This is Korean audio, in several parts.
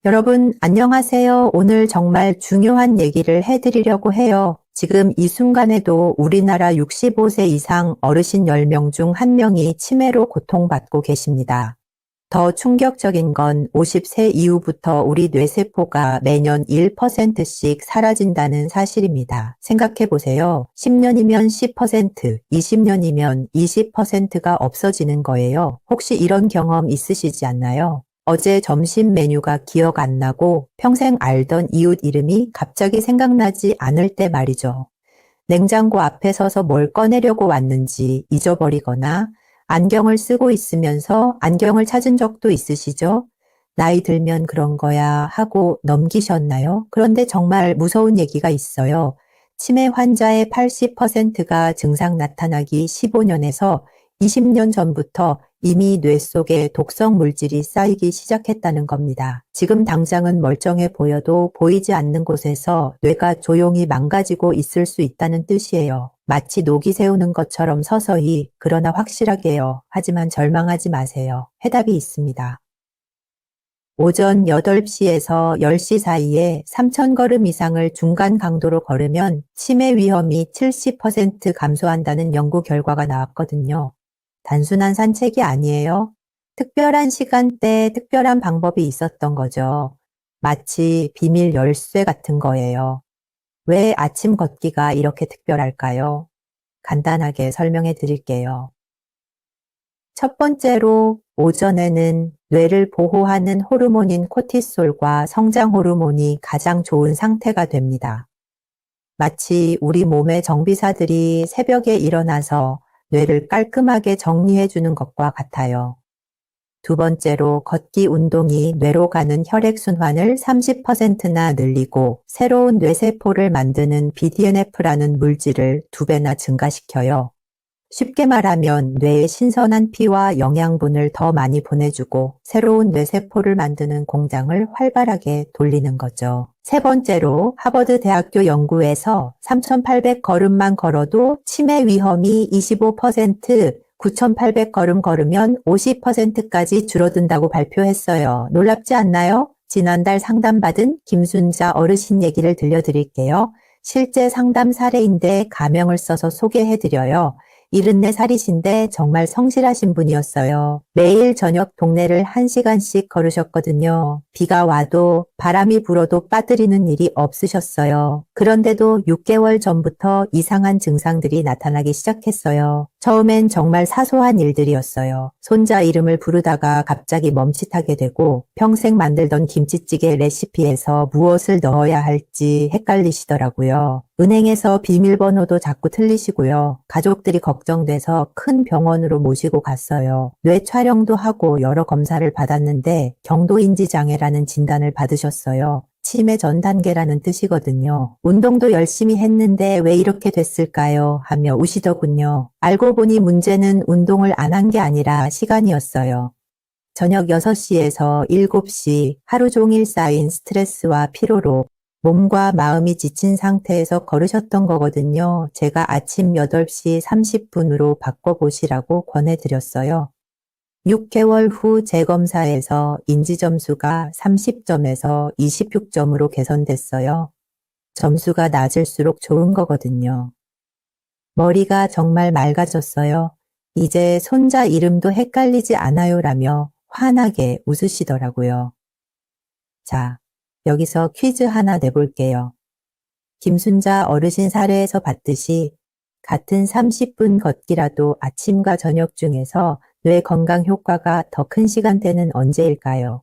여러분, 안녕하세요. 오늘 정말 중요한 얘기를 해드리려고 해요. 지금 이 순간에도 우리나라 65세 이상 어르신 10명 중 1명이 치매로 고통받고 계십니다. 더 충격적인 건 50세 이후부터 우리 뇌세포가 매년 1%씩 사라진다는 사실입니다. 생각해 보세요. 10년이면 10%, 20년이면 20%가 없어지는 거예요. 혹시 이런 경험 있으시지 않나요? 어제 점심 메뉴가 기억 안 나고 평생 알던 이웃 이름이 갑자기 생각나지 않을 때 말이죠. 냉장고 앞에 서서 뭘 꺼내려고 왔는지 잊어버리거나 안경을 쓰고 있으면서 안경을 찾은 적도 있으시죠? 나이 들면 그런 거야 하고 넘기셨나요? 그런데 정말 무서운 얘기가 있어요. 치매 환자의 80%가 증상 나타나기 15년에서 20년 전부터 이미 뇌 속에 독성 물질이 쌓이기 시작했다는 겁니다. 지금 당장은 멀쩡해 보여도 보이지 않는 곳에서 뇌가 조용히 망가지고 있을 수 있다는 뜻이에요. 마치 녹이 세우는 것처럼 서서히, 그러나 확실하게요. 하지만 절망하지 마세요. 해답이 있습니다. 오전 8시에서 10시 사이에 3,000걸음 이상을 중간 강도로 걸으면 치매 위험이 70% 감소한다는 연구 결과가 나왔거든요. 단순한 산책이 아니에요. 특별한 시간대, 특별한 방법이 있었던 거죠. 마치 비밀 열쇠 같은 거예요. 왜 아침 걷기가 이렇게 특별할까요? 간단하게 설명해 드릴게요. 첫 번째로 오전에는 뇌를 보호하는 호르몬인 코티솔과 성장 호르몬이 가장 좋은 상태가 됩니다. 마치 우리 몸의 정비사들이 새벽에 일어나서 뇌를 깔끔하게 정리해 주는 것과 같아요. 두 번째로 걷기 운동이 뇌로 가는 혈액순환을 30%나 늘리고 새로운 뇌세포를 만드는 BDNF라는 물질을 2배나 증가시켜요. 쉽게 말하면 뇌에 신선한 피와 영양분을 더 많이 보내주고 새로운 뇌세포를 만드는 공장을 활발하게 돌리는 거죠. 세 번째로 하버드 대학교 연구에서 3,800걸음만 걸어도 치매 위험이 25%, 9,800걸음 걸으면 50%까지 줄어든다고 발표했어요. 놀랍지 않나요? 지난달 상담받은 김순자 어르신 얘기를 들려드릴게요. 실제 상담 사례인데 가명을 써서 소개해드려요. 74살이신데 정말 성실하신 분이었어요. 매일 저녁 동네를 1시간씩 걸으셨거든요. 비가 와도 바람이 불어도 빠뜨리는 일이 없으셨어요. 그런데도 6개월 전부터 이상한 증상들이 나타나기 시작했어요. 처음엔 정말 사소한 일들이었어요. 손자 이름을 부르다가 갑자기 멈칫하게 되고 평생 만들던 김치찌개 레시피에서 무엇을 넣어야 할지 헷갈리시더라고요. 은행에서 비밀번호도 자꾸 틀리시고요. 가족들이 걱정돼서 큰 병원으로 모시고 갔어요. 뇌 촬영도 하고 여러 검사를 받았는데 경도인지 장애라는 진단을 받으셨어요. 치매 전 단계라는 뜻이거든요. 운동도 열심히 했는데 왜 이렇게 됐을까요? 하며 우시더군요. 알고 보니 문제는 운동을 안 한 게 아니라 시간이었어요. 저녁 6시에서 7시 하루 종일 쌓인 스트레스와 피로로 몸과 마음이 지친 상태에서 걸으셨던 거거든요. 제가 아침 8시 30분으로 바꿔보시라고 권해드렸어요. 6개월 후 재검사에서 인지점수가 30점에서 26점으로 개선됐어요. 점수가 낮을수록 좋은 거거든요. 머리가 정말 맑아졌어요. 이제 손자 이름도 헷갈리지 않아요라며 환하게 웃으시더라고요. 자, 여기서 퀴즈 하나 내볼게요. 김순자 어르신 사례에서 봤듯이 같은 30분 걷기라도 아침과 저녁 중에서 뇌 건강 효과가 더 큰 시간대는 언제일까요?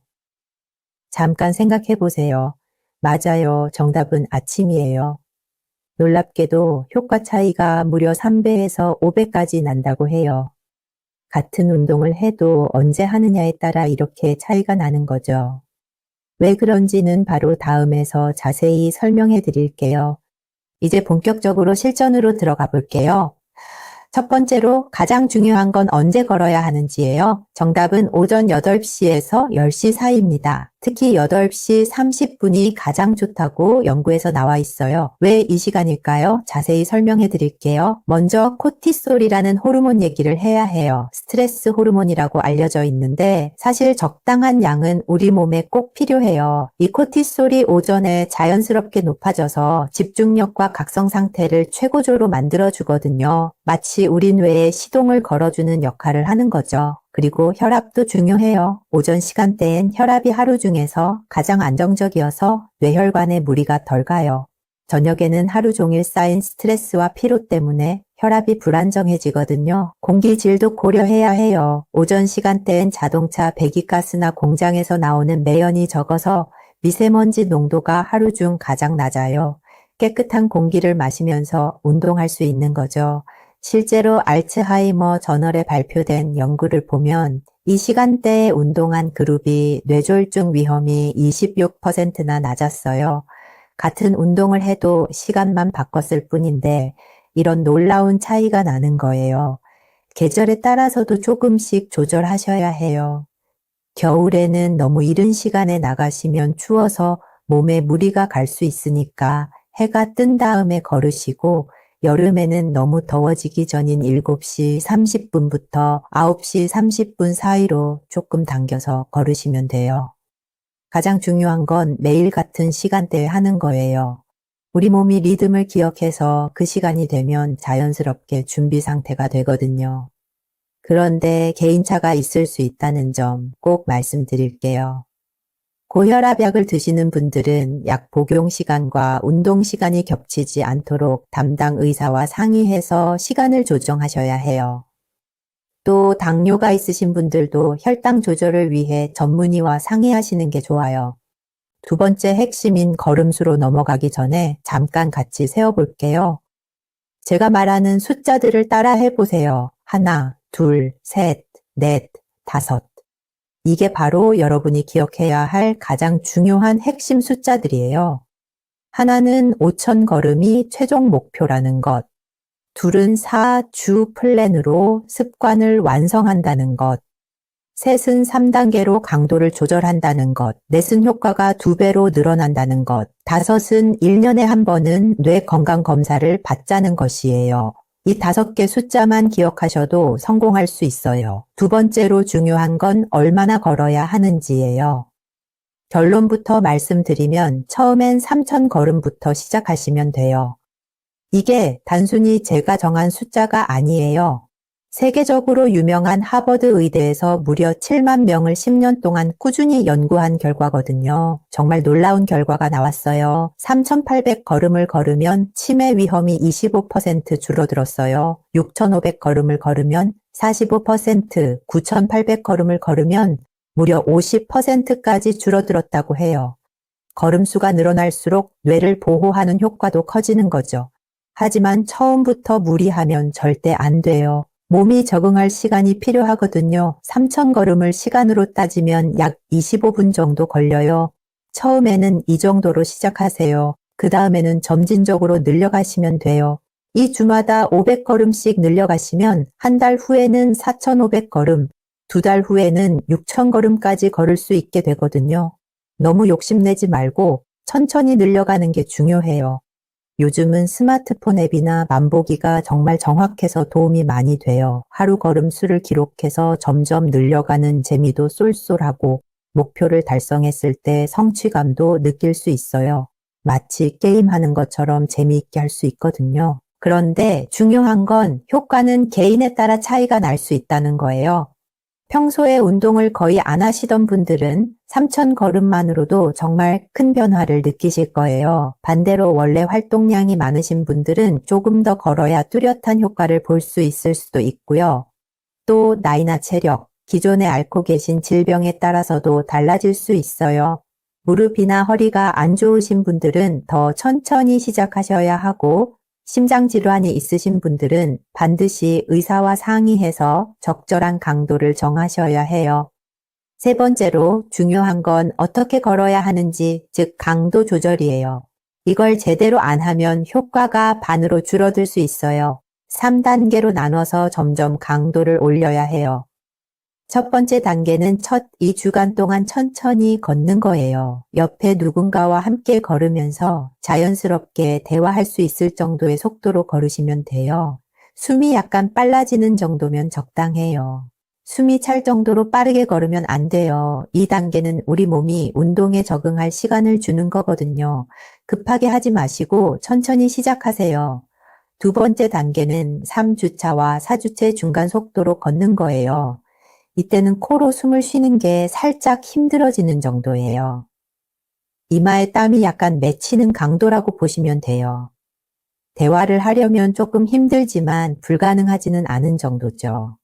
잠깐 생각해 보세요. 맞아요. 정답은 아침이에요. 놀랍게도 효과 차이가 무려 3배에서 5배까지 난다고 해요. 같은 운동을 해도 언제 하느냐에 따라 이렇게 차이가 나는 거죠. 왜 그런지는 바로 다음에서 자세히 설명해 드릴게요. 이제 본격적으로 실전으로 들어가 볼게요. 첫 번째로 가장 중요한 건 언제 걸어야 하는지예요. 정답은 오전 8시에서 10시 사이입니다. 특히 8시 30분이 가장 좋다고 연구에서 나와 있어요. 왜 이 시간일까요? 자세히 설명해 드릴게요. 먼저 코티솔이라는 호르몬 얘기를 해야 해요. 스트레스 호르몬이라고 알려져 있는데 사실 적당한 양은 우리 몸에 꼭 필요해요. 이 코티솔이 오전에 자연스럽게 높아져서 집중력과 각성 상태를 최고조로 만들어주거든요. 마치 우리 뇌에 시동을 걸어주는 역할을 하는 거죠. 그리고 혈압도 중요해요. 오전 시간대엔 혈압이 하루 중에서 가장 안정적이어서 뇌혈관에 무리가 덜 가요. 저녁에는 하루 종일 쌓인 스트레스와 피로 때문에 혈압이 불안정해지거든요. 공기질도 고려해야 해요. 오전 시간대엔 자동차 배기가스나 공장에서 나오는 매연이 적어서 미세먼지 농도가 하루 중 가장 낮아요. 깨끗한 공기를 마시면서 운동할 수 있는 거죠. 실제로 알츠하이머 저널에 발표된 연구를 보면 이 시간대에 운동한 그룹이 뇌졸중 위험이 26%나 낮았어요. 같은 운동을 해도 시간만 바꿨을 뿐인데 이런 놀라운 차이가 나는 거예요. 계절에 따라서도 조금씩 조절하셔야 해요. 겨울에는 너무 이른 시간에 나가시면 추워서 몸에 무리가 갈 수 있으니까 해가 뜬 다음에 걸으시고 여름에는 너무 더워지기 전인 7시 30분부터 9시 30분 사이로 조금 당겨서 걸으시면 돼요. 가장 중요한 건 매일 같은 시간대에 하는 거예요. 우리 몸이 리듬을 기억해서 그 시간이 되면 자연스럽게 준비 상태가 되거든요. 그런데 개인차가 있을 수 있다는 점 꼭 말씀드릴게요. 고혈압약을 드시는 분들은 약 복용 시간과 운동 시간이 겹치지 않도록 담당 의사와 상의해서 시간을 조정하셔야 해요. 또 당뇨가 있으신 분들도 혈당 조절을 위해 전문의와 상의하시는 게 좋아요. 두 번째 핵심인 걸음수로 넘어가기 전에 잠깐 같이 세어볼게요. 제가 말하는 숫자들을 따라 해보세요. 하나, 둘, 셋, 넷, 다섯. 이게 바로 여러분이 기억해야 할 가장 중요한 핵심 숫자들이에요. 하나는 5,000 걸음이 최종 목표라는 것. 둘은 4주 플랜으로 습관을 완성한다는 것. 셋은 3단계로 강도를 조절한다는 것. 넷은 효과가 2배로 늘어난다는 것. 다섯은 1년에 한 번은 뇌 건강 검사를 받자는 것이에요. 이 5개 숫자만 기억하셔도 성공할 수 있어요. 두 번째로 중요한 건 얼마나 걸어야 하는지예요. 결론부터 말씀드리면 처음엔 3,000 걸음부터 시작하시면 돼요. 이게 단순히 제가 정한 숫자가 아니에요. 세계적으로 유명한 하버드 의대에서 무려 7만 명을 10년 동안 꾸준히 연구한 결과거든요. 정말 놀라운 결과가 나왔어요. 3,800 걸음을 걸으면 치매 위험이 25% 줄어들었어요. 6,500 걸음을 걸으면 45%, 9,800 걸음을 걸으면 무려 50%까지 줄어들었다고 해요. 걸음수가 늘어날수록 뇌를 보호하는 효과도 커지는 거죠. 하지만 처음부터 무리하면 절대 안 돼요. 몸이 적응할 시간이 필요하거든요. 3,000 걸음을 시간으로 따지면 약 25분 정도 걸려요. 처음에는 이 정도로 시작하세요. 그 다음에는 점진적으로 늘려가시면 돼요. 이 주마다 500걸음씩 늘려가시면 한 달 후에는 4,500 걸음, 2달 후에는 6,000 걸음까지 걸을 수 있게 되거든요. 너무 욕심내지 말고 천천히 늘려가는 게 중요해요. 요즘은 스마트폰 앱이나 만보기가 정말 정확해서 도움이 많이 돼요. 하루 걸음수를 기록해서 점점 늘려가는 재미도 쏠쏠하고 목표를 달성했을 때 성취감도 느낄 수 있어요. 마치 게임하는 것처럼 재미있게 할 수 있거든요. 그런데 중요한 건 효과는 개인에 따라 차이가 날 수 있다는 거예요. 평소에 운동을 거의 안 하시던 분들은 3,000 걸음만으로도 정말 큰 변화를 느끼실 거예요. 반대로 원래 활동량이 많으신 분들은 조금 더 걸어야 뚜렷한 효과를 볼 수 있을 수도 있고요. 또 나이나 체력, 기존에 앓고 계신 질병에 따라서도 달라질 수 있어요. 무릎이나 허리가 안 좋으신 분들은 더 천천히 시작하셔야 하고 심장질환이 있으신 분들은 반드시 의사와 상의해서 적절한 강도를 정하셔야 해요. 세 번째로 중요한 건 어떻게 걸어야 하는지, 즉 강도 조절이에요. 이걸 제대로 안 하면 효과가 반으로 줄어들 수 있어요. 3단계로 나눠서 점점 강도를 올려야 해요. 첫 번째 단계는 첫 2주간 동안 천천히 걷는 거예요. 옆에 누군가와 함께 걸으면서 자연스럽게 대화할 수 있을 정도의 속도로 걸으시면 돼요. 숨이 약간 빨라지는 정도면 적당해요. 숨이 찰 정도로 빠르게 걸으면 안 돼요. 이 단계는 우리 몸이 운동에 적응할 시간을 주는 거거든요. 급하게 하지 마시고 천천히 시작하세요. 두 번째 단계는 3주차와 4주차 중간 속도로 걷는 거예요. 이때는 코로 숨을 쉬는 게 살짝 힘들어지는 정도예요. 이마에 땀이 약간 맺히는 강도라고 보시면 돼요. 대화를 하려면 조금 힘들지만 불가능하지는 않은 정도죠.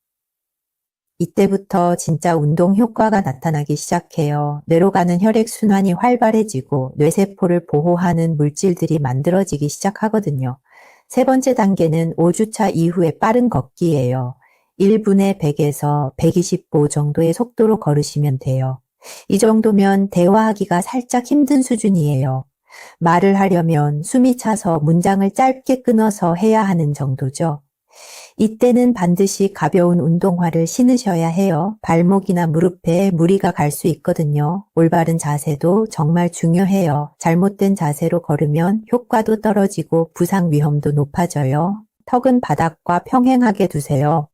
이때부터 진짜 운동 효과가 나타나기 시작해요. 뇌로 가는 혈액순환이 활발해지고 뇌세포를 보호하는 물질들이 만들어지기 시작하거든요. 세 번째 단계는 5주차 이후에 빠른 걷기예요. 1분에 100에서 125 정도의 속도로 걸으시면 돼요. 이 정도면 대화하기가 살짝 힘든 수준이에요. 말을 하려면 숨이 차서 문장을 짧게 끊어서 해야 하는 정도죠. 이때는 반드시 가벼운 운동화를 신으셔야 해요. 발목이나 무릎에 무리가 갈 수 있거든요. 올바른 자세도 정말 중요해요. 잘못된 자세로 걸으면 효과도 떨어지고 부상 위험도 높아져요. 턱은 바닥과 평행하게 두세요.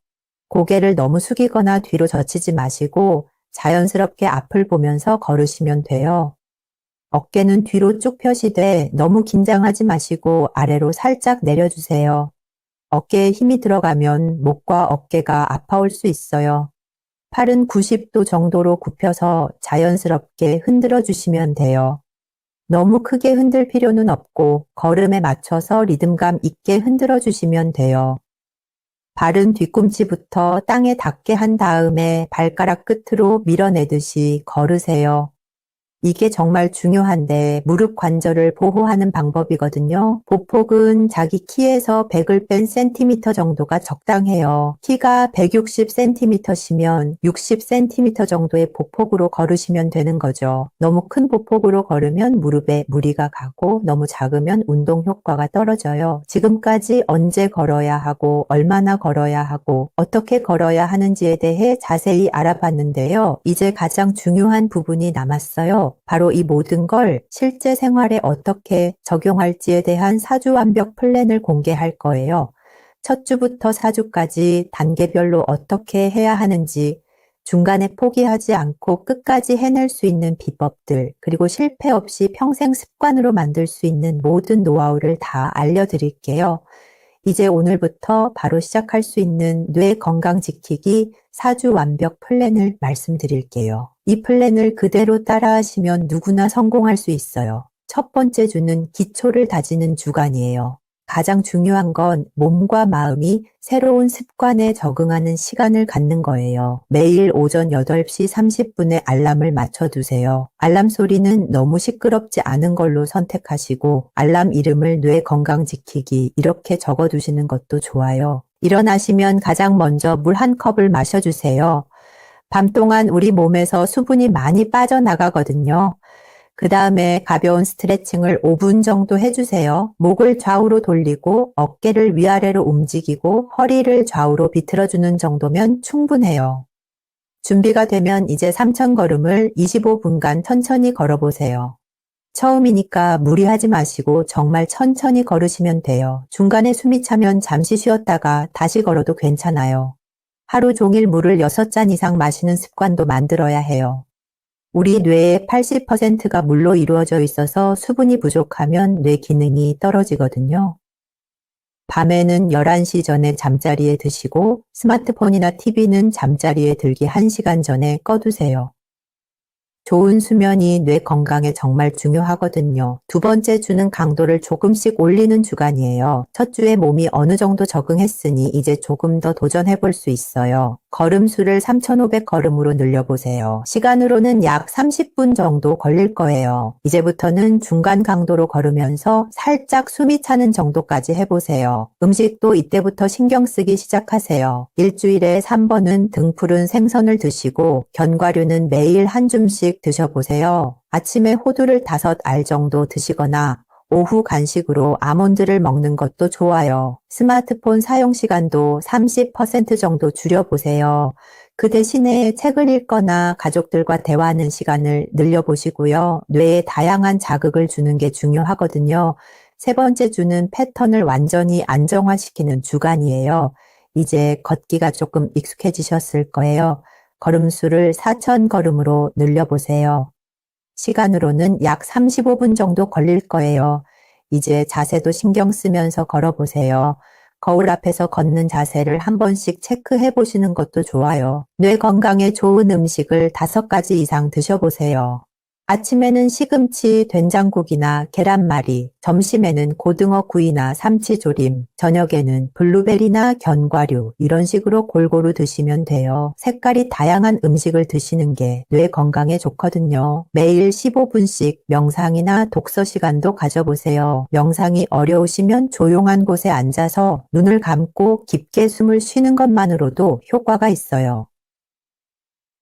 고개를 너무 숙이거나 뒤로 젖히지 마시고 자연스럽게 앞을 보면서 걸으시면 돼요. 어깨는 뒤로 쭉 펴시되 너무 긴장하지 마시고 아래로 살짝 내려주세요. 어깨에 힘이 들어가면 목과 어깨가 아파올 수 있어요. 팔은 90도 정도로 굽혀서 자연스럽게 흔들어 주시면 돼요. 너무 크게 흔들 필요는 없고 걸음에 맞춰서 리듬감 있게 흔들어 주시면 돼요. 발은 뒤꿈치부터 땅에 닿게 한 다음에 발가락 끝으로 밀어내듯이 걸으세요. 이게 정말 중요한데 무릎 관절을 보호하는 방법이거든요. 보폭은 자기 키에서 100을 뺀 센티미터 정도가 적당해요. 키가 160cm시면 60cm 정도의 보폭으로 걸으시면 되는 거죠. 너무 큰 보폭으로 걸으면 무릎에 무리가 가고 너무 작으면 운동 효과가 떨어져요. 지금까지 언제 걸어야 하고 얼마나 걸어야 하고 어떻게 걸어야 하는지에 대해 자세히 알아봤는데요. 이제 가장 중요한 부분이 남았어요. 바로 이 모든 걸 실제 생활에 어떻게 적용할지에 대한 4주 완벽 플랜을 공개할 거예요. 첫 주부터 4주까지 단계별로 어떻게 해야 하는지, 중간에 포기하지 않고 끝까지 해낼 수 있는 비법들, 그리고 실패 없이 평생 습관으로 만들 수 있는 모든 노하우를 다 알려드릴게요. 이제 오늘부터 바로 시작할 수 있는 뇌 건강 지키기 4주 완벽 플랜을 말씀드릴게요. 이 플랜을 그대로 따라하시면 누구나 성공할 수 있어요. 첫 번째 주는 기초를 다지는 주간이에요. 가장 중요한 건 몸과 마음이 새로운 습관에 적응하는 시간을 갖는 거예요. 매일 오전 8시 30분에 알람을 맞춰두세요. 알람 소리는 너무 시끄럽지 않은 걸로 선택하시고 알람 이름을 뇌 건강 지키기 이렇게 적어두시는 것도 좋아요. 일어나시면 가장 먼저 물 한 컵을 마셔주세요. 밤 동안 우리 몸에서 수분이 많이 빠져나가거든요. 그 다음에 가벼운 스트레칭을 5분 정도 해주세요. 목을 좌우로 돌리고 어깨를 위아래로 움직이고 허리를 좌우로 비틀어주는 정도면 충분해요. 준비가 되면 이제 3,000걸음을 25분간 천천히 걸어보세요. 처음이니까 무리하지 마시고 정말 천천히 걸으시면 돼요. 중간에 숨이 차면 잠시 쉬었다가 다시 걸어도 괜찮아요. 하루 종일 물을 6잔 이상 마시는 습관도 만들어야 해요. 우리 뇌의 80%가 물로 이루어져 있어서 수분이 부족하면 뇌 기능이 떨어지거든요. 밤에는 11시 전에 잠자리에 드시고 스마트폰이나 TV는 잠자리에 들기 1시간 전에 꺼두세요. 좋은 수면이 뇌 건강에 정말 중요하거든요. 두 번째 주는 강도를 조금씩 올리는 주간이에요. 첫 주에 몸이 어느 정도 적응했으니 이제 조금 더 도전해 볼 수 있어요. 걸음수를 3,500걸음으로 늘려보세요. 시간으로는 약 30분 정도 걸릴 거예요. 이제부터는 중간 강도로 걸으면서 살짝 숨이 차는 정도까지 해보세요. 음식도 이때부터 신경 쓰기 시작하세요. 일주일에 3번은 등푸른 생선을 드시고 견과류는 매일 한 줌씩 드셔보세요. 아침에 호두를 5알 정도 드시거나 오후 간식으로 아몬드를 먹는 것도 좋아요. 스마트폰 사용 시간도 30% 정도 줄여보세요. 그 대신에 책을 읽거나 가족들과 대화하는 시간을 늘려보시고요. 뇌에 다양한 자극을 주는 게 중요하거든요. 세 번째 주는 패턴을 완전히 안정화시키는 주간이에요. 이제 걷기가 조금 익숙해지셨을 거예요. 걸음수를 4,000걸음으로 늘려보세요. 시간으로는 약 35분 정도 걸릴 거예요. 이제 자세도 신경 쓰면서 걸어보세요. 거울 앞에서 걷는 자세를 한 번씩 체크해 보시는 것도 좋아요. 뇌 건강에 좋은 음식을 5가지 이상 드셔보세요. 아침에는 시금치, 된장국이나 계란말이, 점심에는 고등어 구이나 삼치조림, 저녁에는 블루베리나 견과류 이런 식으로 골고루 드시면 돼요. 색깔이 다양한 음식을 드시는 게 뇌 건강에 좋거든요. 매일 15분씩 명상이나 독서 시간도 가져보세요. 명상이 어려우시면 조용한 곳에 앉아서 눈을 감고 깊게 숨을 쉬는 것만으로도 효과가 있어요.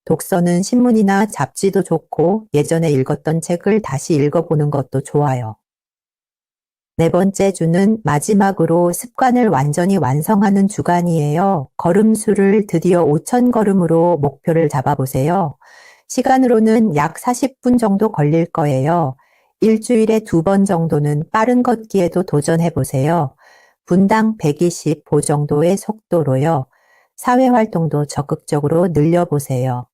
독서는 신문이나 잡지도 좋고 예전에 읽었던 책을 다시 읽어보는 것도 좋아요. 네 번째 주는 마지막으로 습관을 완전히 완성하는 주간이에요. 걸음수를 드디어 5,000걸음으로 목표를 잡아보세요. 시간으로는 약 40분 정도 걸릴 거예요. 일주일에 2번 정도는 빠른 걷기에도 도전해보세요. 분당 120보 정도의 속도로요. 사회활동도 적극적으로 늘려보세요.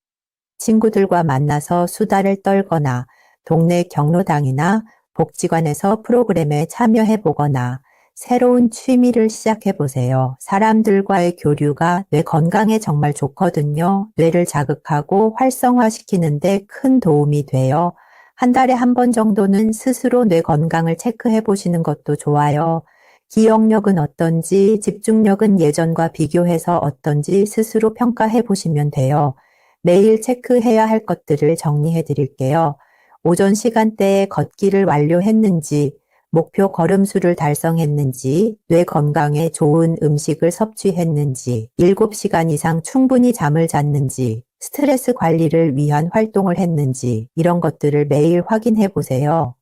친구들과 만나서 수다를 떨거나 동네 경로당이나 복지관에서 프로그램에 참여해 보거나 새로운 취미를 시작해 보세요. 사람들과의 교류가 뇌 건강에 정말 좋거든요. 뇌를 자극하고 활성화시키는데 큰 도움이 돼요. 한 달에 한 번 정도는 스스로 뇌 건강을 체크해 보시는 것도 좋아요. 기억력은 어떤지, 집중력은 예전과 비교해서 어떤지 스스로 평가해 보시면 돼요. 매일 체크해야 할 것들을 정리해 드릴게요. 오전 시간대에 걷기를 완료했는지, 목표 걸음수를 달성했는지, 뇌 건강에 좋은 음식을 섭취했는지, 7시간 이상 충분히 잠을 잤는지, 스트레스 관리를 위한 활동을 했는지, 이런 것들을 매일 확인해 보세요.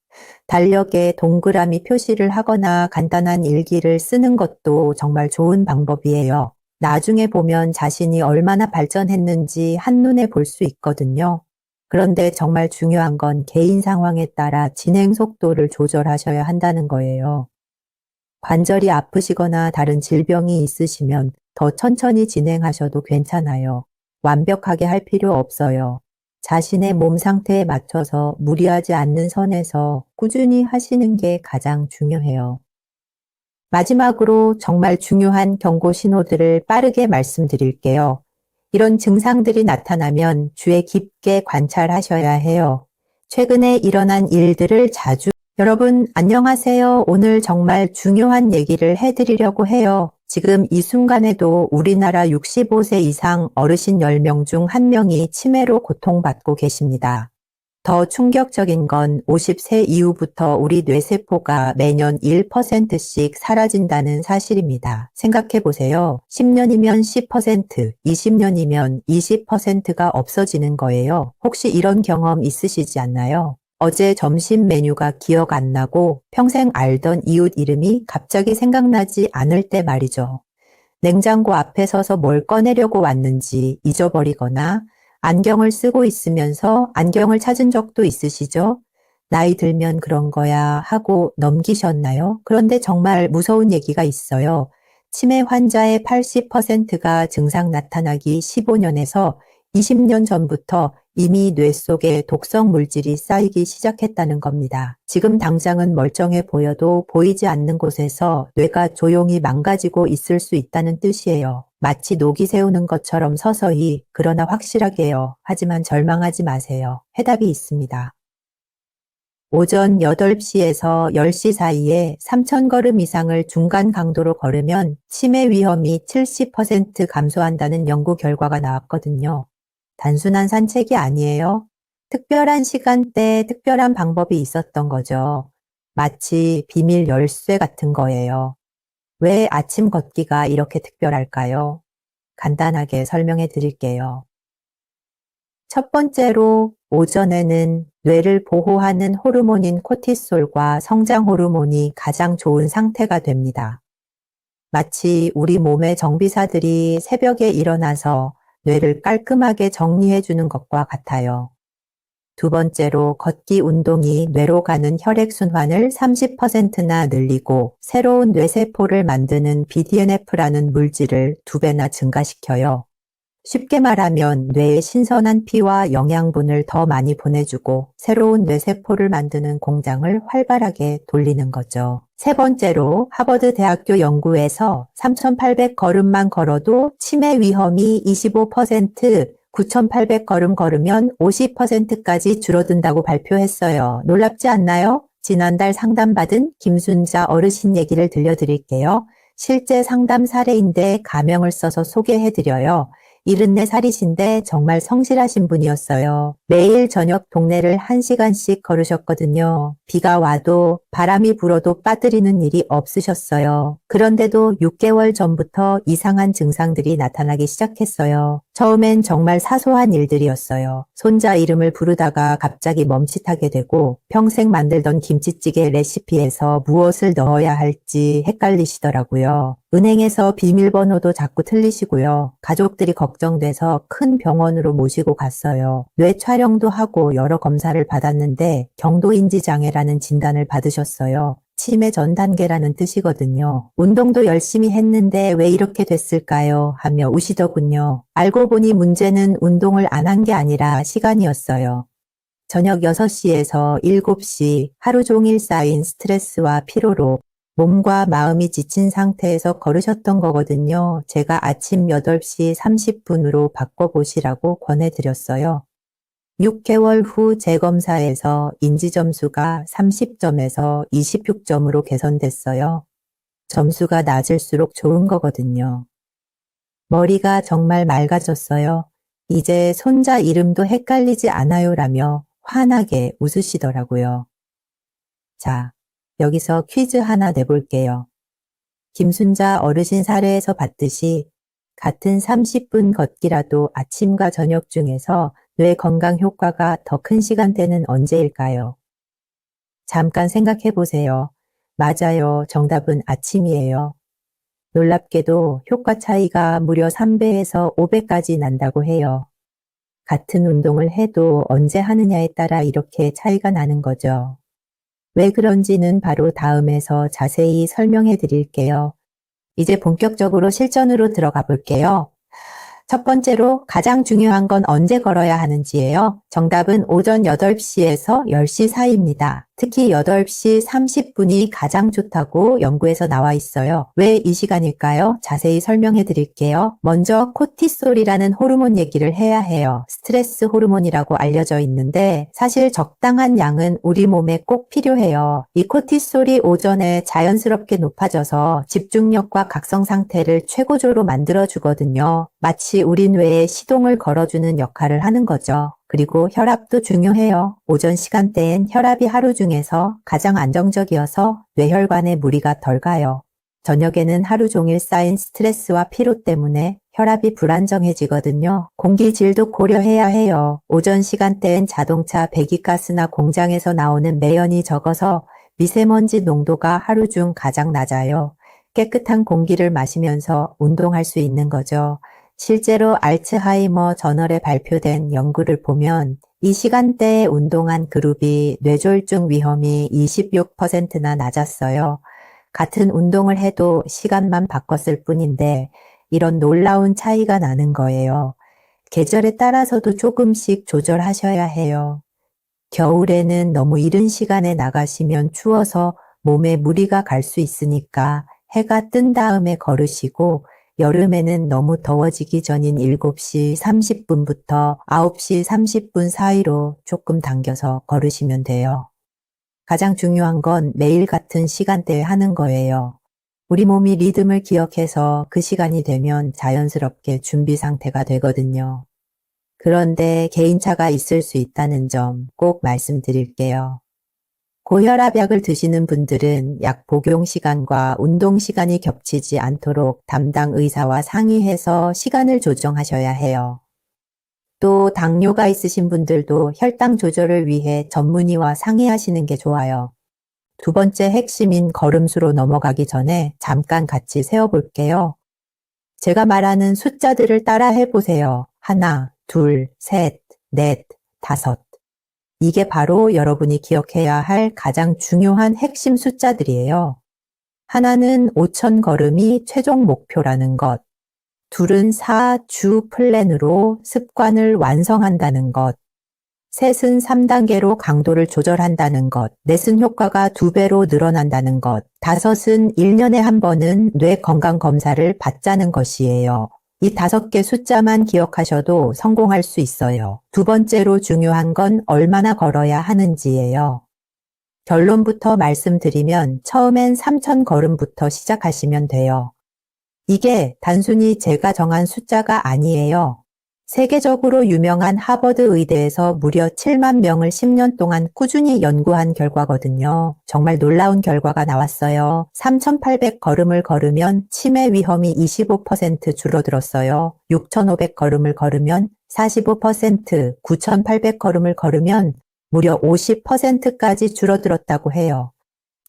달력에 동그라미 표시를 하거나 간단한 일기를 쓰는 것도 정말 좋은 방법이에요. 나중에 보면 자신이 얼마나 발전했는지 한눈에 볼 수 있거든요. 그런데 정말 중요한 건 개인 상황에 따라 진행 속도를 조절하셔야 한다는 거예요. 관절이 아프시거나 다른 질병이 있으시면 더 천천히 진행하셔도 괜찮아요. 완벽하게 할 필요 없어요. 자신의 몸 상태에 맞춰서 무리하지 않는 선에서 꾸준히 하시는 게 가장 중요해요. 마지막으로 정말 중요한 경고 신호들을 빠르게 말씀드릴게요. 이런 증상들이 나타나면 주의 깊게 관찰하셔야 해요. 최근에 일어난 일들을 자주 여러분 안녕하세요. 오늘 정말 중요한 얘기를 해드리려고 해요. 지금 이 순간에도 우리나라 65세 이상 어르신 10명 중 1명이 치매로 고통받고 계십니다. 더 충격적인 건 50세 이후부터 우리 뇌세포가 매년 1%씩 사라진다는 사실입니다. 생각해 보세요. 10년이면 10%, 20년이면 20%가 없어지는 거예요. 혹시 이런 경험 있으시지 않나요? 어제 점심 메뉴가 기억 안 나고 평생 알던 이웃 이름이 갑자기 생각나지 않을 때 말이죠. 냉장고 앞에 서서 뭘 꺼내려고 왔는지 잊어버리거나 안경을 쓰고 있으면서 안경을 찾은 적도 있으시죠? 나이 들면 그런 거야 하고 넘기셨나요? 그런데 정말 무서운 얘기가 있어요. 치매 환자의 80%가 증상 나타나기 15년에서 20년 전부터 이미 뇌 속에 독성 물질이 쌓이기 시작했다는 겁니다. 지금 당장은 멀쩡해 보여도 보이지 않는 곳에서 뇌가 조용히 망가지고 있을 수 있다는 뜻이에요. 마치 녹이 세우는 것처럼 서서히, 그러나 확실하게요. 하지만 절망하지 마세요. 해답이 있습니다. 오전 8시에서 10시 사이에 3,000걸음 이상을 중간 강도로 걸으면 치매 위험이 70% 감소한다는 연구 결과가 나왔거든요. 단순한 산책이 아니에요. 특별한 시간대, 특별한 방법이 있었던 거죠. 마치 비밀 열쇠 같은 거예요. 왜 아침 걷기가 이렇게 특별할까요? 간단하게 설명해 드릴게요. 첫 번째로 오전에는 뇌를 보호하는 호르몬인 코티솔과 성장 호르몬이 가장 좋은 상태가 됩니다. 마치 우리 몸의 정비사들이 새벽에 일어나서 뇌를 깔끔하게 정리해주는 것과 같아요. 두 번째로 걷기 운동이 뇌로 가는 혈액순환을 30%나 늘리고 새로운 뇌세포를 만드는 BDNF라는 물질을 2배나 증가시켜요. 쉽게 말하면 뇌에 신선한 피와 영양분을 더 많이 보내주고 새로운 뇌세포를 만드는 공장을 활발하게 돌리는 거죠. 세 번째로 하버드 대학교 연구에서 3,800걸음만 걸어도 치매 위험이 25%, 9,800걸음 걸으면 50%까지 줄어든다고 발표했어요. 놀랍지 않나요? 지난달 상담받은 김순자 어르신 얘기를 들려드릴게요. 실제 상담 사례인데 가명을 써서 소개해드려요. 74살이신데 정말 성실하신 분이었어요. 매일 저녁 동네를 1시간씩 걸으셨거든요. 비가 와도 바람이 불어도 빠뜨리는 일이 없으셨어요. 그런데도 6개월 전부터 이상한 증상들이 나타나기 시작했어요. 처음엔 정말 사소한 일들이었어요. 손자 이름을 부르다가 갑자기 멈칫하게 되고 평생 만들던 김치찌개 레시피에서 무엇을 넣어야 할지 헷갈리시더라고요. 은행에서 비밀번호도 자꾸 틀리시고요. 가족들이 걱정돼서 큰 병원으로 모시고 갔어요. 뇌 촬영도 하고 여러 검사를 받았는데 경도인지 장애라는 진단을 받으셨어요. 치매 전 단계라는 뜻이거든요. 운동도 열심히 했는데 왜 이렇게 됐을까요? 하며 우시더군요. 알고 보니 문제는 운동을 안 한 게 아니라 시간이었어요. 저녁 6시에서 7시 하루 종일 쌓인 스트레스와 피로로 몸과 마음이 지친 상태에서 걸으셨던 거거든요. 제가 아침 8시 30분으로 바꿔보시라고 권해드렸어요. 6개월 후 재검사에서 인지점수가 30점에서 26점으로 개선됐어요. 점수가 낮을수록 좋은 거거든요. 머리가 정말 맑아졌어요. 이제 손자 이름도 헷갈리지 않아요라며 환하게 웃으시더라고요. 자, 여기서 퀴즈 하나 내볼게요. 김순자 어르신 사례에서 봤듯이 같은 30분 걷기라도 아침과 저녁 중에서 뇌 건강 효과가 더 큰 시간대는 언제일까요? 잠깐 생각해 보세요. 맞아요. 정답은 아침이에요. 놀랍게도 효과 차이가 무려 3배에서 5배까지 난다고 해요. 같은 운동을 해도 언제 하느냐에 따라 이렇게 차이가 나는 거죠. 왜 그런지는 바로 다음에서 자세히 설명해 드릴게요. 이제 본격적으로 실전으로 들어가 볼게요. 첫 번째로 가장 중요한 건 언제 걸어야 하는지예요. 정답은 오전 8시에서 10시 사이입니다. 특히 8시 30분이 가장 좋다고 연구에서 나와 있어요. 왜 이 시간일까요? 자세히 설명해 드릴게요. 먼저 코티솔이라는 호르몬 얘기를 해야 해요. 스트레스 호르몬이라고 알려져 있는데 사실 적당한 양은 우리 몸에 꼭 필요해요. 이 코티솔이 오전에 자연스럽게 높아져서 집중력과 각성 상태를 최고조로 만들어주거든요. 마치 우리 뇌에 시동을 걸어주는 역할을 하는 거죠. 그리고 혈압도 중요해요. 오전 시간대엔 혈압이 하루 중에서 가장 안정적이어서 뇌혈관에 무리가 덜 가요. 저녁에는 하루 종일 쌓인 스트레스와 피로 때문에 혈압이 불안정해지거든요. 공기질도 고려해야 해요. 오전 시간대엔 자동차 배기가스나 공장에서 나오는 매연이 적어서 미세먼지 농도가 하루 중 가장 낮아요. 깨끗한 공기를 마시면서 운동할 수 있는 거죠. 실제로 알츠하이머 저널에 발표된 연구를 보면 이 시간대에 운동한 그룹이 뇌졸중 위험이 26%나 낮았어요. 같은 운동을 해도 시간만 바꿨을 뿐인데 이런 놀라운 차이가 나는 거예요. 계절에 따라서도 조금씩 조절하셔야 해요. 겨울에는 너무 이른 시간에 나가시면 추워서 몸에 무리가 갈 수 있으니까 해가 뜬 다음에 걸으시고 여름에는 너무 더워지기 전인 7시 30분부터 9시 30분 사이로 조금 당겨서 걸으시면 돼요. 가장 중요한 건 매일 같은 시간대에 하는 거예요. 우리 몸이 리듬을 기억해서 그 시간이 되면 자연스럽게 준비 상태가 되거든요. 그런데 개인차가 있을 수 있다는 점 꼭 말씀드릴게요. 고혈압약을 드시는 분들은 약 복용 시간과 운동 시간이 겹치지 않도록 담당 의사와 상의해서 시간을 조정하셔야 해요. 또 당뇨가 있으신 분들도 혈당 조절을 위해 전문의와 상의하시는 게 좋아요. 두 번째 핵심인 걸음수로 넘어가기 전에 잠깐 같이 세어볼게요. 제가 말하는 숫자들을 따라 해보세요. 하나, 둘, 셋, 넷, 다섯. 이게 바로 여러분이 기억해야 할 가장 중요한 핵심 숫자들이에요. 하나는 5,000 걸음이 최종 목표라는 것. 둘은 4주 플랜으로 습관을 완성한다는 것. 셋은 3단계로 강도를 조절한다는 것. 넷은 효과가 2배로 늘어난다는 것. 다섯은 1년에 한 번은 뇌 건강 검사를 받자는 것이에요. 이 5개 숫자만 기억하셔도 성공할 수 있어요. 두 번째로 중요한 건 얼마나 걸어야 하는지예요. 결론부터 말씀드리면 처음엔 3,000 걸음부터 시작하시면 돼요. 이게 단순히 제가 정한 숫자가 아니에요. 세계적으로 유명한 하버드 의대에서 무려 7만 명을 10년 동안 꾸준히 연구한 결과거든요. 정말 놀라운 결과가 나왔어요. 3,800 걸음을 걸으면 치매 위험이 25% 줄어들었어요. 6,500 걸음을 걸으면 45%, 9,800 걸음을 걸으면 무려 50%까지 줄어들었다고 해요.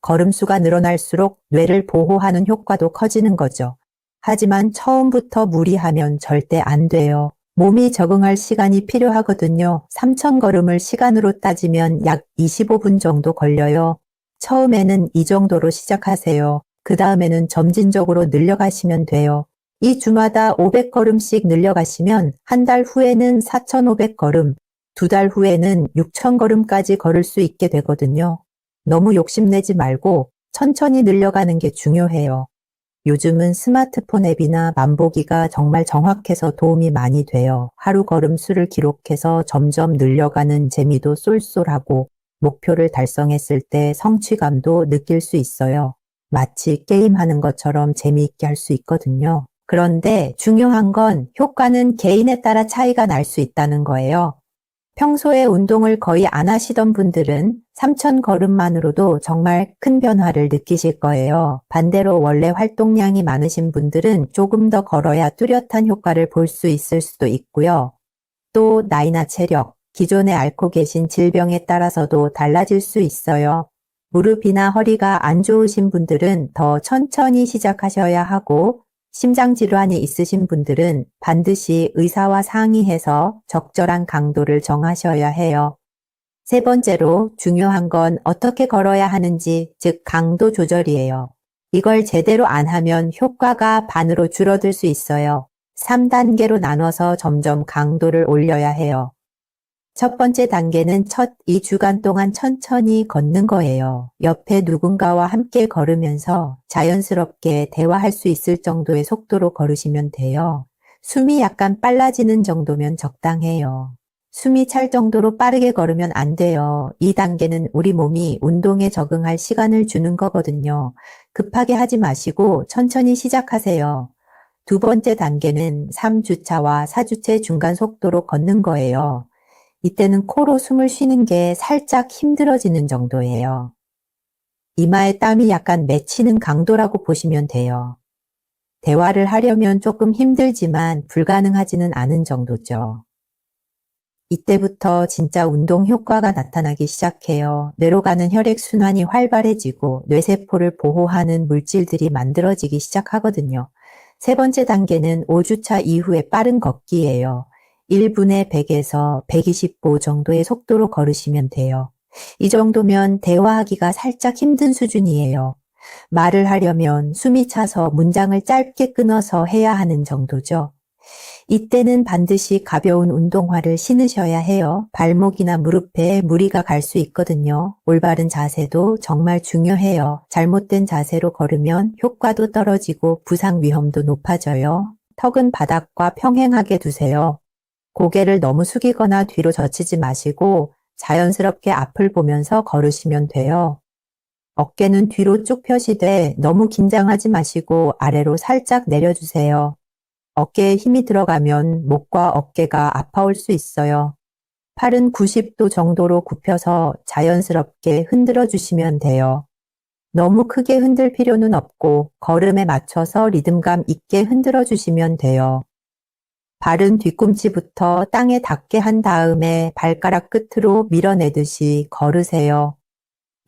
걸음수가 늘어날수록 뇌를 보호하는 효과도 커지는 거죠. 하지만 처음부터 무리하면 절대 안 돼요. 몸이 적응할 시간이 필요하거든요. 3,000 걸음을 시간으로 따지면 약 25분 정도 걸려요. 처음에는 이 정도로 시작하세요. 그 다음에는 점진적으로 늘려가시면 돼요. 이 주마다 500걸음씩 늘려가시면 한 달 후에는 4,500 걸음, 2달 후에는 6,000 걸음까지 걸을 수 있게 되거든요. 너무 욕심내지 말고 천천히 늘려가는 게 중요해요. 요즘은 스마트폰 앱이나 만보기가 정말 정확해서 도움이 많이 돼요. 하루 걸음수를 기록해서 점점 늘려가는 재미도 쏠쏠하고 목표를 달성했을 때 성취감도 느낄 수 있어요. 마치 게임하는 것처럼 재미있게 할 수 있거든요. 그런데 중요한 건 효과는 개인에 따라 차이가 날 수 있다는 거예요. 평소에 운동을 거의 안 하시던 분들은 3,000 걸음만으로도 정말 큰 변화를 느끼실 거예요. 반대로 원래 활동량이 많으신 분들은 조금 더 걸어야 뚜렷한 효과를 볼 수 있을 수도 있고요. 또 나이나 체력, 기존에 앓고 계신 질병에 따라서도 달라질 수 있어요. 무릎이나 허리가 안 좋으신 분들은 더 천천히 시작하셔야 하고 심장 질환이 있으신 분들은 반드시 의사와 상의해서 적절한 강도를 정하셔야 해요. 세 번째로 중요한 건 어떻게 걸어야 하는지, 즉 강도 조절이에요. 이걸 제대로 안 하면 효과가 반으로 줄어들 수 있어요. 3단계로 나눠서 점점 강도를 올려야 해요. 첫 번째 단계는 첫 2주간 동안 천천히 걷는 거예요. 옆에 누군가와 함께 걸으면서 자연스럽게 대화할 수 있을 정도의 속도로 걸으시면 돼요. 숨이 약간 빨라지는 정도면 적당해요. 숨이 찰 정도로 빠르게 걸으면 안 돼요. 이 단계는 우리 몸이 운동에 적응할 시간을 주는 거거든요. 급하게 하지 마시고 천천히 시작하세요. 두 번째 단계는 3주차와 4주차 중간 속도로 걷는 거예요. 이때는 코로 숨을 쉬는 게 살짝 힘들어지는 정도예요. 이마에 땀이 약간 맺히는 강도라고 보시면 돼요. 대화를 하려면 조금 힘들지만 불가능하지는 않은 정도죠. 이때부터 진짜 운동 효과가 나타나기 시작해요. 뇌로 가는 혈액순환이 활발해지고 뇌세포를 보호하는 물질들이 만들어지기 시작하거든요. 세 번째 단계는 5주차 이후에 빠른 걷기예요. 1분에 100에서 125 정도의 속도로 걸으시면 돼요. 이 정도면 대화하기가 살짝 힘든 수준이에요. 말을 하려면 숨이 차서 문장을 짧게 끊어서 해야 하는 정도죠. 이때는 반드시 가벼운 운동화를 신으셔야 해요. 발목이나 무릎에 무리가 갈 수 있거든요. 올바른 자세도 정말 중요해요. 잘못된 자세로 걸으면 효과도 떨어지고 부상 위험도 높아져요. 턱은 바닥과 평행하게 두세요. 고개를 너무 숙이거나 뒤로 젖히지 마시고 자연스럽게 앞을 보면서 걸으시면 돼요. 어깨는 뒤로 쭉 펴시되 너무 긴장하지 마시고 아래로 살짝 내려주세요. 어깨에 힘이 들어가면 목과 어깨가 아파올 수 있어요. 팔은 90도 정도로 굽혀서 자연스럽게 흔들어 주시면 돼요. 너무 크게 흔들 필요는 없고 걸음에 맞춰서 리듬감 있게 흔들어 주시면 돼요. 발은 뒤꿈치부터 땅에 닿게 한 다음에 발가락 끝으로 밀어내듯이 걸으세요.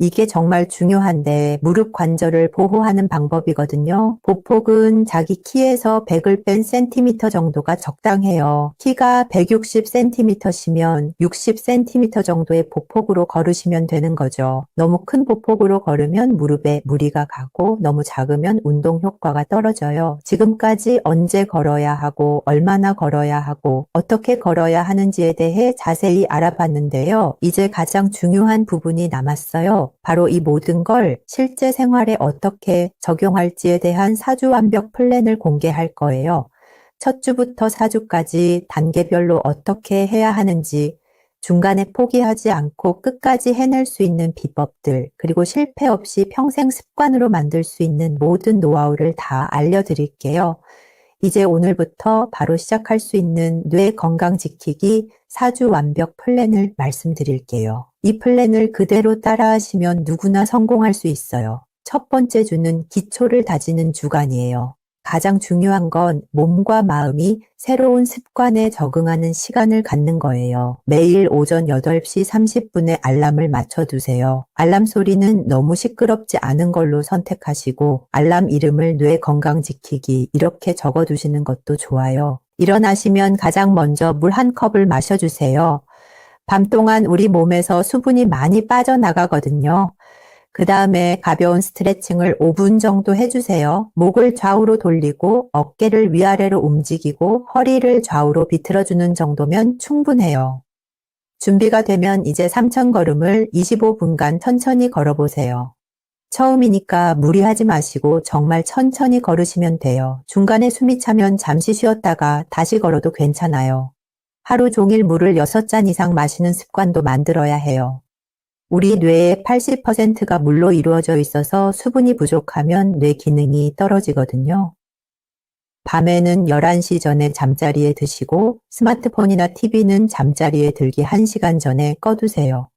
이게 정말 중요한데 무릎 관절을 보호하는 방법이거든요. 보폭은 자기 키에서 100을 뺀 센티미터 정도가 적당해요. 키가 160cm시면 60cm 정도의 보폭으로 걸으시면 되는 거죠. 너무 큰 보폭으로 걸으면 무릎에 무리가 가고 너무 작으면 운동 효과가 떨어져요. 지금까지 언제 걸어야 하고 얼마나 걸어야 하고 어떻게 걸어야 하는지에 대해 자세히 알아봤는데요. 이제 가장 중요한 부분이 남았어요. 바로 이 모든 걸 실제 생활에 어떻게 적용할지에 대한 사주완벽 플랜을 공개할 거예요. 첫 주부터 4주까지 단계별로 어떻게 해야 하는지, 중간에 포기하지 않고 끝까지 해낼 수 있는 비법들, 그리고 실패 없이 평생 습관으로 만들 수 있는 모든 노하우를 다 알려드릴게요. 이제 오늘부터 바로 시작할 수 있는 뇌 건강 지키기 4주 완벽 플랜을 말씀드릴게요. 이 플랜을 그대로 따라하시면 누구나 성공할 수 있어요. 첫 번째 주는 기초를 다지는 주간이에요. 가장 중요한 건 몸과 마음이 새로운 습관에 적응하는 시간을 갖는 거예요. 매일 오전 8시 30분에 알람을 맞춰두세요. 알람 소리는 너무 시끄럽지 않은 걸로 선택하시고 알람 이름을 뇌 건강 지키기 이렇게 적어두시는 것도 좋아요. 일어나시면 가장 먼저 물 한 컵을 마셔주세요. 밤 동안 우리 몸에서 수분이 많이 빠져나가거든요. 그 다음에 가벼운 스트레칭을 5분 정도 해주세요. 목을 좌우로 돌리고 어깨를 위아래로 움직이고 허리를 좌우로 비틀어주는 정도면 충분해요. 준비가 되면 이제 3,000걸음을 25분간 천천히 걸어보세요. 처음이니까 무리하지 마시고 정말 천천히 걸으시면 돼요. 중간에 숨이 차면 잠시 쉬었다가 다시 걸어도 괜찮아요. 하루 종일 물을 6잔 이상 마시는 습관도 만들어야 해요. 우리 뇌의 80%가 물로 이루어져 있어서 수분이 부족하면 뇌 기능이 떨어지거든요. 밤에는 11시 전에 잠자리에 드시고 스마트폰이나 TV는 잠자리에 들기 1시간 전에 꺼두세요.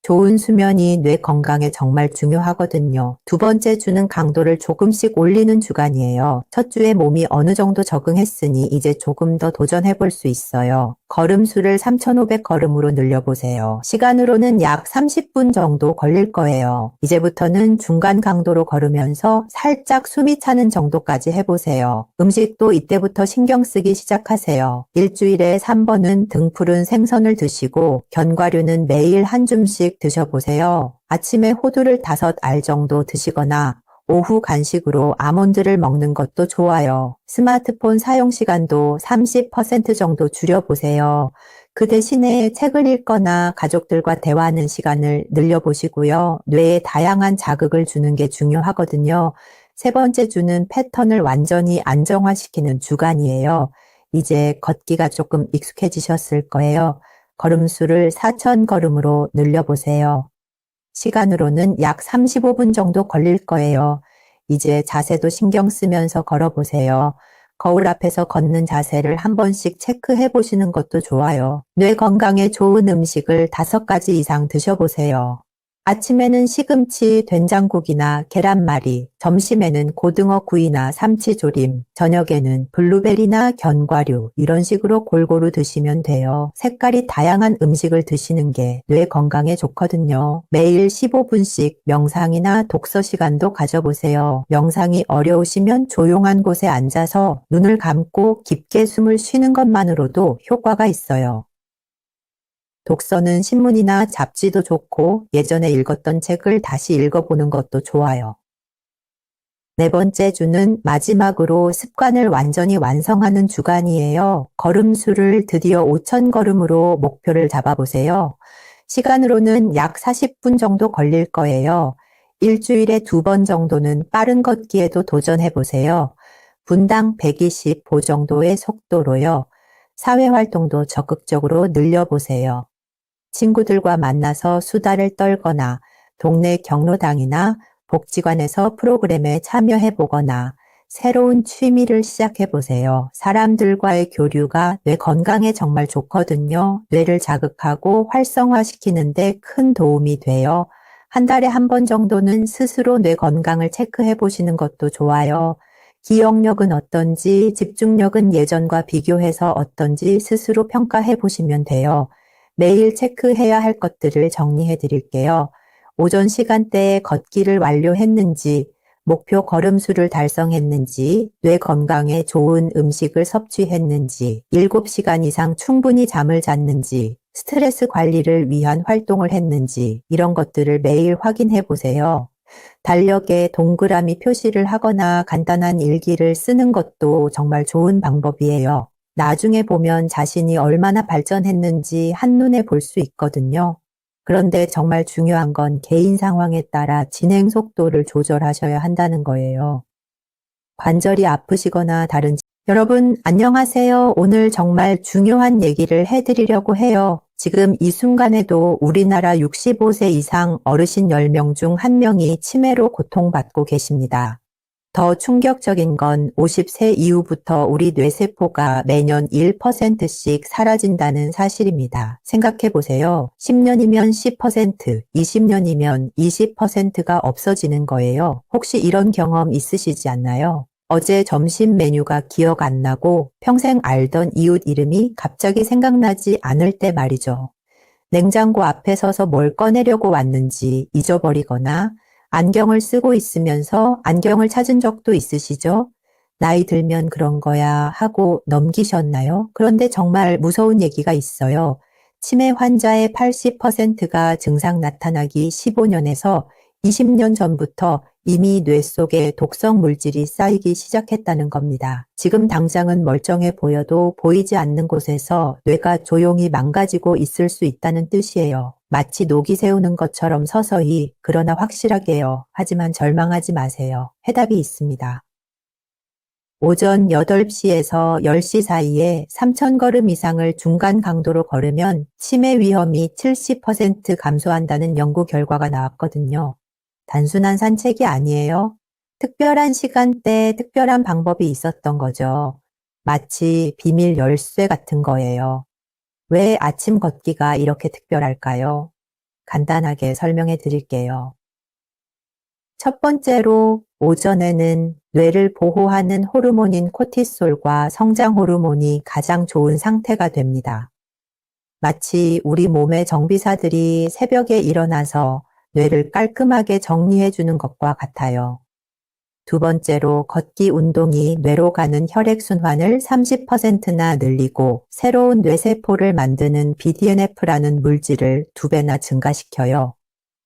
좋은 수면이 뇌 건강에 정말 중요하거든요. 두 번째 주는 강도를 조금씩 올리는 주간이에요. 첫 주에 몸이 어느 정도 적응했으니 이제 조금 더 도전해볼 수 있어요. 걸음수를 3,500걸음으로 늘려보세요. 시간으로는 약 30분 정도 걸릴 거예요. 이제부터는 중간 강도로 걸으면서 살짝 숨이 차는 정도까지 해보세요. 음식도 이때부터 신경 쓰기 시작하세요. 일주일에 3번은 등푸른 생선을 드시고 견과류는 매일 한 줌씩 드셔보세요. 아침에 호두를 5알 정도 드시거나 오후 간식으로 아몬드를 먹는 것도 좋아요. 스마트폰 사용 시간도 30% 정도 줄여보세요. 그 대신에 책을 읽거나 가족들과 대화하는 시간을 늘려보시고요. 뇌에 다양한 자극을 주는 게 중요하거든요. 세 번째 주는 패턴을 완전히 안정화시키는 주간이에요. 이제 걷기가 조금 익숙해지셨을 거예요. 걸음수를 4,000걸음으로 늘려보세요. 시간으로는 약 35분 정도 걸릴 거예요. 이제 자세도 신경 쓰면서 걸어보세요. 거울 앞에서 걷는 자세를 한 번씩 체크해 보시는 것도 좋아요. 뇌 건강에 좋은 음식을 5가지 이상 드셔보세요. 아침에는 시금치, 된장국이나 계란말이, 점심에는 고등어 구이나 삼치조림, 저녁에는 블루베리나 견과류 이런 식으로 골고루 드시면 돼요. 색깔이 다양한 음식을 드시는 게 뇌 건강에 좋거든요. 매일 15분씩 명상이나 독서 시간도 가져보세요. 명상이 어려우시면 조용한 곳에 앉아서 눈을 감고 깊게 숨을 쉬는 것만으로도 효과가 있어요. 독서는 신문이나 잡지도 좋고 예전에 읽었던 책을 다시 읽어보는 것도 좋아요. 네 번째 주는 마지막으로 습관을 완전히 완성하는 주간이에요. 걸음수를 드디어 5,000걸음으로 목표를 잡아보세요. 시간으로는 약 40분 정도 걸릴 거예요. 일주일에 2번 정도는 빠른 걷기에도 도전해보세요. 분당 120보 정도의 속도로요. 사회활동도 적극적으로 늘려보세요. 친구들과 만나서 수다를 떨거나 동네 경로당이나 복지관에서 프로그램에 참여해보거나 새로운 취미를 시작해보세요. 사람들과의 교류가 뇌 건강에 정말 좋거든요. 뇌를 자극하고 활성화시키는데 큰 도움이 돼요. 한 달에 한 번 정도는 스스로 뇌 건강을 체크해보시는 것도 좋아요. 기억력은 어떤지, 집중력은 예전과 비교해서 어떤지 스스로 평가해 보시면 돼요. 매일 체크해야 할 것들을 정리해 드릴게요. 오전 시간대에 걷기를 완료했는지, 목표 걸음수를 달성했는지, 뇌 건강에 좋은 음식을 섭취했는지, 7시간 이상 충분히 잠을 잤는지, 스트레스 관리를 위한 활동을 했는지, 이런 것들을 매일 확인해 보세요. 달력에 동그라미 표시를 하거나 간단한 일기를 쓰는 것도 정말 좋은 방법이에요. 나중에 보면 자신이 얼마나 발전했는지 한눈에 볼 수 있거든요. 그런데 정말 중요한 건 개인 상황에 따라 진행 속도를 조절하셔야 한다는 거예요. 관절이 아프시거나 여러분, 안녕하세요. 오늘 정말 중요한 얘기를 해드리려고 해요. 지금 이 순간에도 우리나라 65세 이상 어르신 10명 중 1명이 치매로 고통받고 계십니다. 더 충격적인 건 50세 이후부터 우리 뇌세포가 매년 1%씩 사라진다는 사실입니다. 생각해 보세요. 10년이면 10%, 20년이면 20%가 없어지는 거예요. 혹시 이런 경험 있으시지 않나요? 어제 점심 메뉴가 기억 안 나고 평생 알던 이웃 이름이 갑자기 생각나지 않을 때 말이죠. 냉장고 앞에 서서 뭘 꺼내려고 왔는지 잊어버리거나 안경을 쓰고 있으면서 안경을 찾은 적도 있으시죠? 나이 들면 그런 거야 하고 넘기셨나요? 그런데 정말 무서운 얘기가 있어요. 치매 환자의 80%가 증상 나타나기 15년에서 20년 전부터 이미 뇌 속에 독성 물질이 쌓이기 시작했다는 겁니다. 지금 당장은 멀쩡해 보여도 보이지 않는 곳에서 뇌가 조용히 망가지고 있을 수 있다는 뜻이에요. 마치 녹이 세우는 것처럼 서서히, 그러나 확실하게요. 하지만 절망하지 마세요. 해답이 있습니다. 오전 8시에서 10시 사이에 3,000걸음 이상을 중간 강도로 걸으면 치매 위험이 70% 감소한다는 연구 결과가 나왔거든요. 단순한 산책이 아니에요. 특별한 시간대, 특별한 방법이 있었던 거죠. 마치 비밀 열쇠 같은 거예요. 왜 아침 걷기가 이렇게 특별할까요? 간단하게 설명해 드릴게요. 첫 번째로 오전에는 뇌를 보호하는 호르몬인 코티솔과 성장 호르몬이 가장 좋은 상태가 됩니다. 마치 우리 몸의 정비사들이 새벽에 일어나서 뇌를 깔끔하게 정리해 주는 것과 같아요. 두 번째로 걷기 운동이 뇌로 가는 혈액순환을 30%나 늘리고 새로운 뇌세포를 만드는 BDNF라는 물질을 2배나 증가시켜요.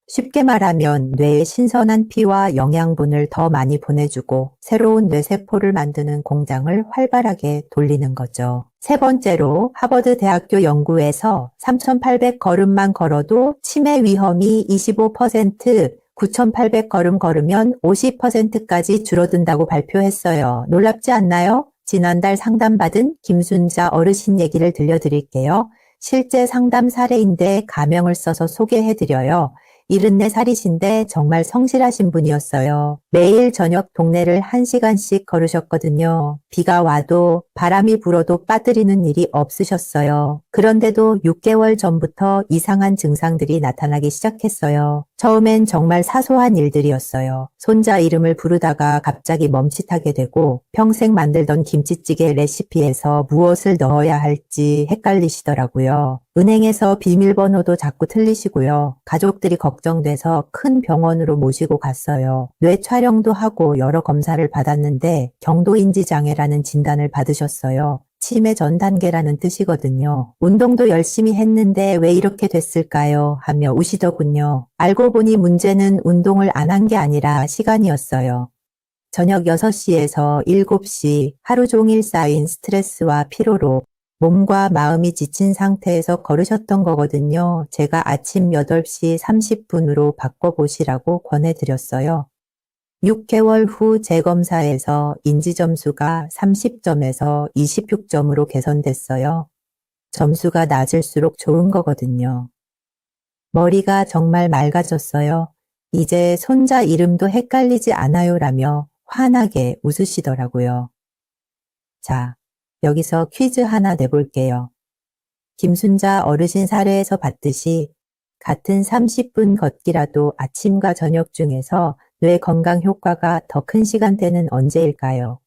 쉽게 말하면 뇌에 신선한 피와 영양분을 더 많이 보내주고 새로운 뇌세포를 만드는 공장을 활발하게 돌리는 거죠. 세 번째로 하버드 대학교 연구에서 3,800걸음만 걸어도 치매 위험이 25%, 9,800걸음 걸으면 50%까지 줄어든다고 발표했어요. 놀랍지 않나요? 지난달 상담받은 김순자 어르신 얘기를 들려드릴게요. 실제 상담 사례인데 가명을 써서 소개해드려요. 74살이신데 정말 성실하신 분이었어요. 매일 저녁 동네를 1시간씩 걸으셨거든요. 비가 와도 바람이 불어도 빠뜨리는 일이 없으셨어요. 그런데도 6개월 전부터 이상한 증상들이 나타나기 시작했어요. 처음엔 정말 사소한 일들이었어요. 손자 이름을 부르다가 갑자기 멈칫하게 되고 평생 만들던 김치찌개 레시피에서 무엇을 넣어야 할지 헷갈리시더라고요. 은행에서 비밀번호도 자꾸 틀리시고요. 가족들이 걱정돼서 큰 병원으로 모시고 갔어요. 뇌 촬영도 하고 여러 검사를 받았는데 경도인지 장애라는 진단을 받으셨어요. 치매 전 단계라는 뜻이거든요. 운동도 열심히 했는데 왜 이렇게 됐을까요? 하며 우시더군요. 알고 보니 문제는 운동을 안 한 게 아니라 시간이었어요. 저녁 6시에서 7시 하루 종일 쌓인 스트레스와 피로로 몸과 마음이 지친 상태에서 걸으셨던 거거든요. 제가 아침 8시 30분으로 바꿔보시라고 권해드렸어요. 6개월 후 재검사에서 인지점수가 30점에서 26점으로 개선됐어요. 점수가 낮을수록 좋은 거거든요. 머리가 정말 맑아졌어요. 이제 손자 이름도 헷갈리지 않아요라며 환하게 웃으시더라고요. 자, 여기서 퀴즈 하나 내볼게요. 김순자 어르신 사례에서 봤듯이 같은 30분 걷기라도 아침과 저녁 중에서 뇌 건강 효과가 더 큰 시간대는 언제일까요?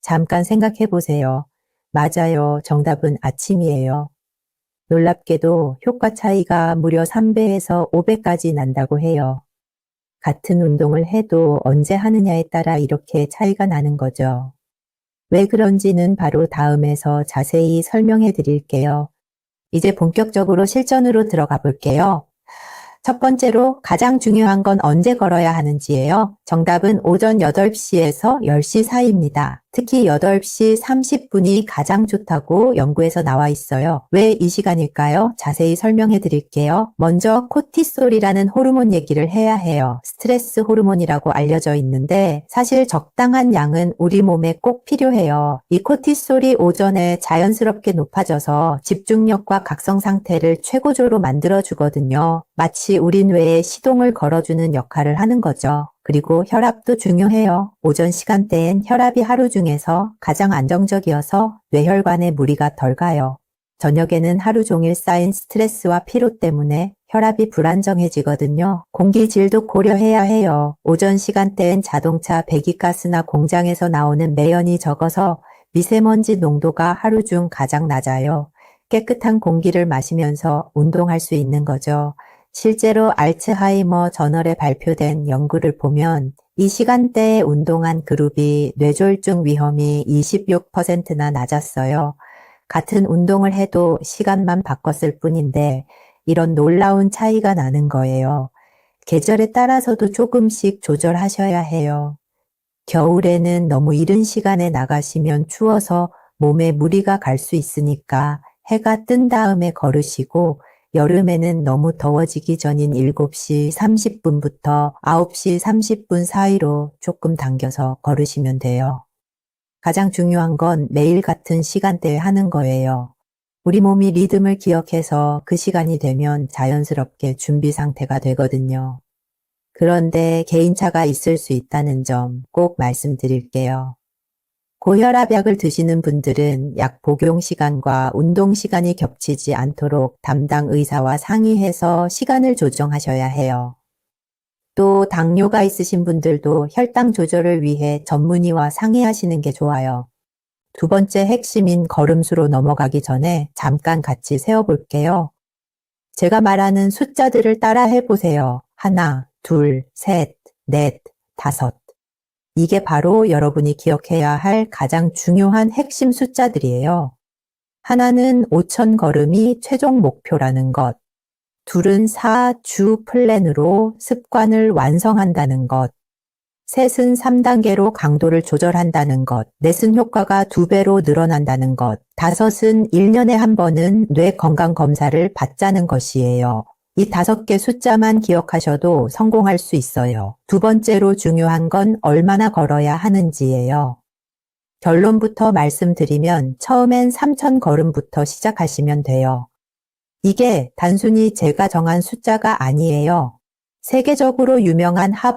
잠깐 생각해 보세요. 맞아요. 정답은 아침이에요. 놀랍게도 효과 차이가 무려 3배에서 5배까지 난다고 해요. 같은 운동을 해도 언제 하느냐에 따라 이렇게 차이가 나는 거죠. 왜 그런지는 바로 다음에서 자세히 설명해 드릴게요. 이제 본격적으로 실전으로 들어가 볼게요. 첫 번째로 가장 중요한 건 언제 걸어야 하는지예요. 정답은 오전 8시에서 10시 사이입니다. 특히 8시 30분이 가장 좋다고 연구에서 나와 있어요. 왜 이 시간일까요? 자세히 설명해 드릴게요. 먼저 코티솔이라는 호르몬 얘기를 해야 해요. 스트레스 호르몬이라고 알려져 있는데 사실 적당한 양은 우리 몸에 꼭 필요해요. 이 코티솔이 오전에 자연스럽게 높아져서 집중력과 각성 상태를 최고조로 만들어 주거든요. 마치 우리 뇌에 시동을 걸어주는 역할을 하는 거죠. 그리고 혈압도 중요해요. 오전 시간대엔 혈압이 하루 중에서 가장 안정적이어서 뇌혈관에 무리가 덜 가요. 저녁에는 하루 종일 쌓인 스트레스와 피로 때문에 혈압이 불안정해지거든요. 공기질도 고려해야 해요. 오전 시간대엔 자동차 배기가스나 공장에서 나오는 매연이 적어서 미세먼지 농도가 하루 중 가장 낮아요. 깨끗한 공기를 마시면서 운동할 수 있는 거죠. 실제로 알츠하이머 저널에 발표된 연구를 보면 이 시간대에 운동한 그룹이 뇌졸중 위험이 26%나 낮았어요. 같은 운동을 해도 시간만 바꿨을 뿐인데 이런 놀라운 차이가 나는 거예요. 계절에 따라서도 조금씩 조절하셔야 해요. 겨울에는 너무 이른 시간에 나가시면 추워서 몸에 무리가 갈 수 있으니까 해가 뜬 다음에 걸으시고 여름에는 너무 더워지기 전인 7시 30분부터 9시 30분 사이로 조금 당겨서 걸으시면 돼요. 가장 중요한 건 매일 같은 시간대에 하는 거예요. 우리 몸이 리듬을 기억해서 그 시간이 되면 자연스럽게 준비 상태가 되거든요. 그런데 개인차가 있을 수 있다는 점 꼭 말씀드릴게요. 고혈압약을 드시는 분들은 약 복용 시간과 운동 시간이 겹치지 않도록 담당 의사와 상의해서 시간을 조정하셔야 해요. 또 당뇨가 있으신 분들도 혈당 조절을 위해 전문의와 상의하시는 게 좋아요. 두 번째 핵심인 걸음수로 넘어가기 전에 잠깐 같이 세어볼게요. 제가 말하는 숫자들을 따라 해보세요. 하나, 둘, 셋, 넷, 다섯. 이게 바로 여러분이 기억해야 할 가장 중요한 핵심 숫자들이에요. 하나는 5,000 걸음이 최종 목표라는 것. 둘은 4주 플랜으로 습관을 완성한다는 것. 셋은 3단계로 강도를 조절한다는 것. 넷은 효과가 2배로 늘어난다는 것. 다섯은 1년에 한 번은 뇌 건강 검사를 받자는 것이에요. 이 5개 숫자만 기억하셔도 성공할 수 있어요. 두 번째로 중요한 건 얼마나 걸어야 하는지예요. 결론부터 말씀드리면 처음엔 3,000 걸음부터 시작하시면 돼요. 이게 단순히 제가 정한 숫자가 아니에요. 세계적으로 유명한 하버드